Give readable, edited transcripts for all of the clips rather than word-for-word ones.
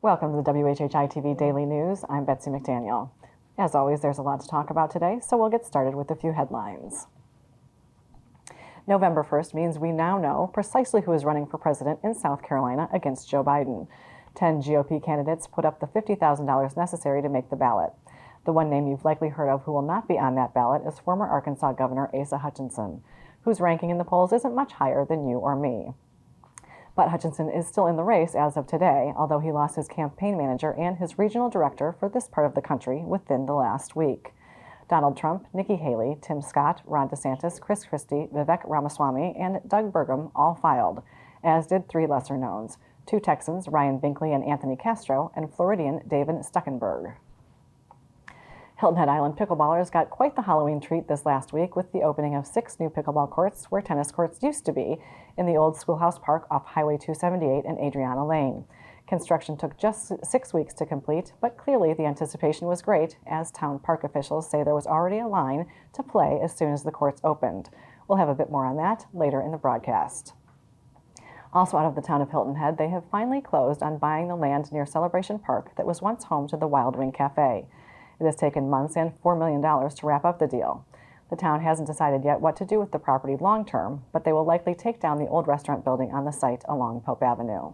Welcome to the WHHI-TV Daily News. I'm Betsy McDaniel. As always, there's a lot to talk about today, so we'll get started with a few headlines. November 1st means we now know precisely who is running for president in South Carolina against Joe Biden. 10 GOP candidates put up the $50,000 necessary to make the ballot. The one name you've likely heard of who will not be on that ballot is former Arkansas Governor Asa Hutchinson, whose ranking in the polls isn't much higher than you or me. But Hutchinson is still in the race as of today, although he lost his campaign manager and his regional director for this part of the country within the last week. Donald Trump, Nikki Haley, Tim Scott, Ron DeSantis, Chris Christie, Vivek Ramaswamy, and Doug Burgum all filed, as did three lesser-knowns, two Texans, Ryan Binkley and Anthony Castro, and Floridian David Stuckenberg. Hilton Head Island pickleballers got quite the Halloween treat this last week with the opening of 6 new pickleball courts where tennis courts used to be in the old Schoolhouse Park off Highway 278 and Adriana Lane. Construction took just 6 weeks to complete, but clearly the anticipation was great, as town park officials say there was already a line to play as soon as the courts opened. We'll have a bit more on that later in the broadcast. Also out of the town of Hilton Head, they have finally closed on buying the land near Celebration Park that was once home to the Wild Wing Cafe. It has taken months and $4 million to wrap up the deal. The town hasn't decided yet what to do with the property long term, but they will likely take down the old restaurant building on the site along Pope Avenue.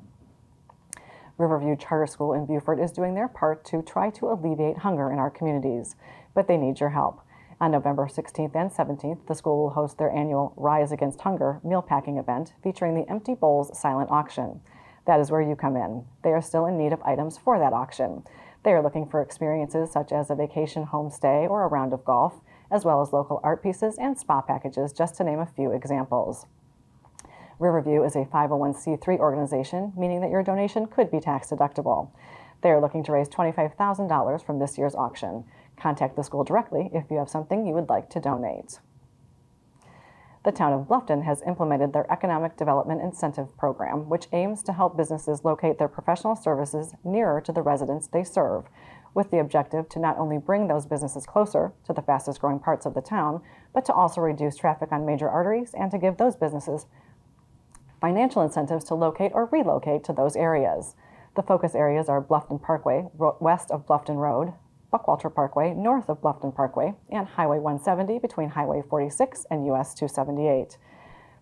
Riverview Charter School in Beaufort is doing their part to try to alleviate hunger in our communities, but they need your help. On November 16th and 17th, the school will host their annual Rise Against Hunger mealpacking event featuring the Empty Bowls silent auction. That is where you come in. They are still in need of items for that auction. They are looking for experiences such as a vacation homestay or a round of golf, as well as local art pieces and spa packages, just to name a few examples. Riverview is a 501c3 organization, meaning that your donation could be tax deductible. They are looking to raise $25,000 from this year's auction. Contact the school directly if you have something you would like to donate. The town of Bluffton has implemented their Economic Development Incentive Program, which aims to help businesses locate their professional services nearer to the residents they serve, with the objective to not only bring those businesses closer to the fastest growing parts of the town, but to also reduce traffic on major arteries and to give those businesses financial incentives to locate or relocate to those areas. The focus areas are Bluffton Parkway, west of Bluffton Road, Buckwalter Parkway, north of Bluffton Parkway, and Highway 170 between Highway 46 and US 278.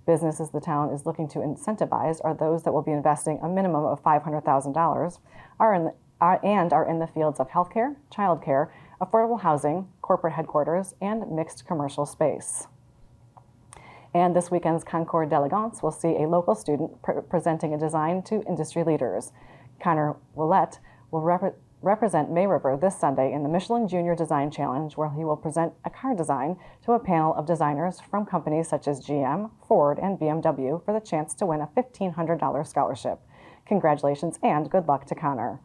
Businesses the town is looking to incentivize are those that will be investing a minimum of $500,000 and are in the fields of healthcare, childcare, affordable housing, corporate headquarters, and mixed commercial space. And this weekend's Concours d'Elegance will see a local student presenting a design to industry leaders. Connor Willett will represent May River this Sunday in the Michelin Junior Design Challenge, where he will present a car design to a panel of designers from companies such as GM, Ford, and BMW for the chance to win a $1,500 scholarship. Congratulations and good luck to Connor.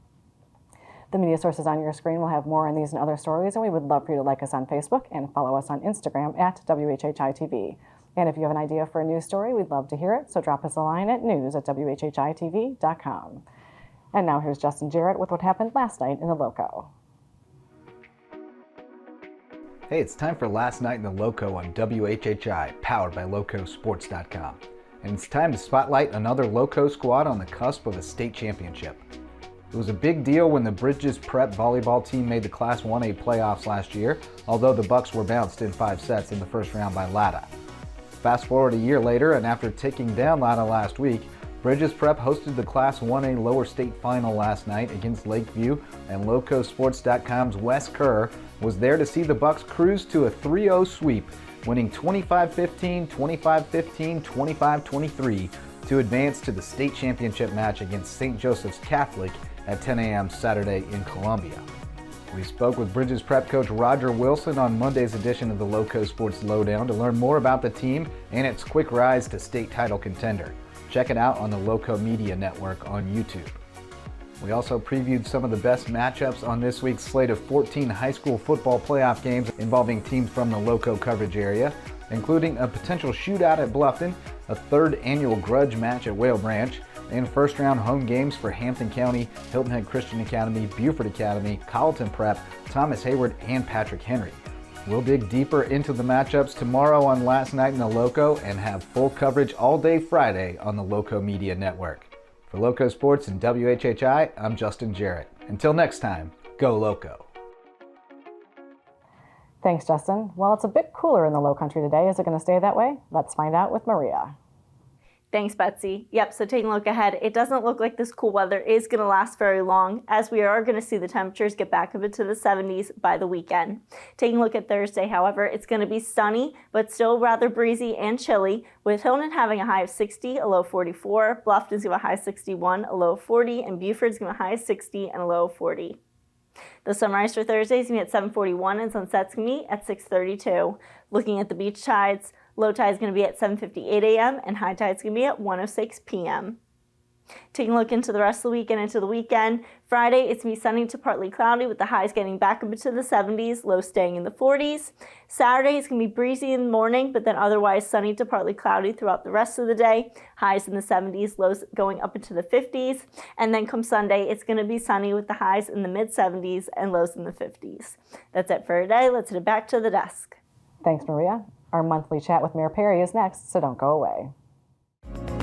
The media sources on your screen will have more on these and other stories, and we would love for you to like us on Facebook and follow us on Instagram at WHHI-TV. And if you have an idea for a news story, we'd love to hear it, so drop us a line at news@WHHITV.com. And now here's Justin Jarrett with what happened last night in the Loco. Hey, it's time for Last Night in the Loco on WHHI, powered by LowcoSports.com. And it's time to spotlight another Loco squad on the cusp of a state championship. It was a big deal when the Bridges Prep volleyball team made the Class 1A playoffs last year, although the Bucs were bounced in 5 sets in the first round by Latta. Fast forward a year later, and after taking down Latta last week, Bridges Prep hosted the Class 1A lower state final last night against Lakeview, and LowcoSports.com's Wes Kerr was there to see the Bucs cruise to a 3-0 sweep, winning 25-15, 25-15, 25-23 to advance to the state championship match against St. Joseph's Catholic at 10 a.m. Saturday in Columbia. We spoke with Bridges Prep coach Roger Wilson on Monday's edition of the Loco Sports Lowdown to learn more about the team and its quick rise to state title contender. Check it out on the Lowco Media Network on YouTube. We also previewed some of the best matchups on this week's slate of 14 high school football playoff games involving teams from the Loco coverage area, including a potential shootout at Bluffton, a third annual grudge match at Whale Branch, and first-round home games for Hampton County, Hilton Head Christian Academy, Beaufort Academy, Colleton Prep, Thomas Hayward, and Patrick Henry. We'll dig deeper into the matchups tomorrow on Last Night in the Loco and have full coverage all day Friday on the Lowco Media Network. For Lowco Sports and WHHI, I'm Justin Jarrett. Until next time, go Lowco. Thanks, Justin. Well, it's a bit cooler in the Low Country today. Is it going to stay that way? Let's find out with Maria. Thanks, Betsy. Yep, so taking a look ahead, it doesn't look like this cool weather is going to last very long, as we are going to see the temperatures get back up into the 70s by the weekend. Taking a look at Thursday, however, it's going to be sunny, but still rather breezy and chilly, with Hilton having a high of 60, a low of 44, Bluffton's going to have a high of 61, a low of 40, and Buford's going to have a high of 60 and a low of 40. The sunrise for Thursday is going to be at 7:41 and sunset's going to be at 6:32. Looking at the beach tides, low tide is going to be at 7:58 a.m. and high tide is going to be at 1:06 p.m. Taking a look into the rest of the weekend, into the weekend, Friday it's going to be sunny to partly cloudy with the highs getting back up into the 70s, lows staying in the 40s. Saturday it's going to be breezy in the morning, but then otherwise sunny to partly cloudy throughout the rest of the day. Highs in the 70s, lows going up into the 50s. And then come Sunday, it's going to be sunny with the highs in the mid-70s and lows in the 50s. That's it for today. Let's head back to the desk. Thanks, Maria. Our monthly chat with Mayor Perry is next, so don't go away.